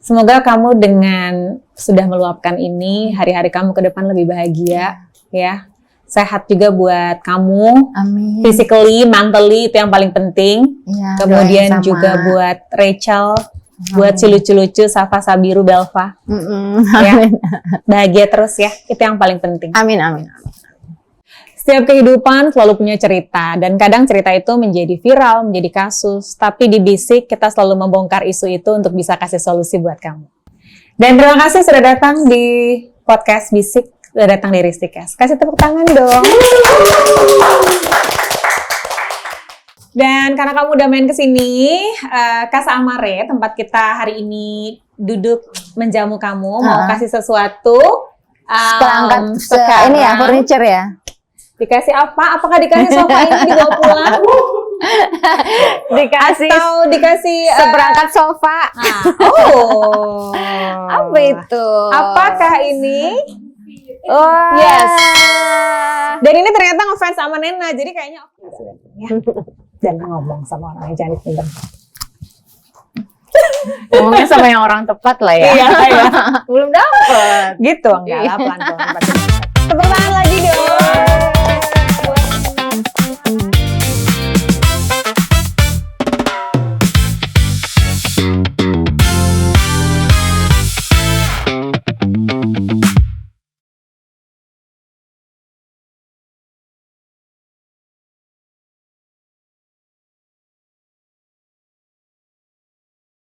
Semoga kamu dengan sudah meluapkan ini hari-hari kamu ke depan lebih bahagia ya. Sehat juga buat kamu. Amin. Physically, mentally itu yang paling penting. Ya, kemudian juga buat Rachel, buat si lucu-lucu Safa, Sabiru, Belva. Ya. Bahagia terus ya. Itu yang paling penting. Amin. Setiap kehidupan selalu punya cerita, dan kadang cerita itu menjadi viral, menjadi kasus, tapi di Bisik kita selalu membongkar isu itu untuk bisa kasih solusi buat kamu. Dan terima kasih sudah datang di podcast Bisik. udah datang dari Stikes. Kasih tepuk tangan dong. Dan karena kamu udah main ke sini, Casa Amare, tempat kita hari ini duduk menjamu kamu, mau kasih sesuatu. Perangkat sekarang, ini ya, furniture ya. Dikasih apa? Apakah dikasih sofa ini dibawa pulang? Dikasih Atau dikasih seperangkat sofa. Oh. Apa itu? Apakah ini? Oh, Yes. Dan ini ternyata ngefans sama Nena, jadi kayaknya oke ya. Dan ngomong sama orang yang jangan dipendam. Ngomongnya sama yang orang tepat lah ya. Iya, iya. Belum dapet. Gitu enggak lah, pelan-pelan.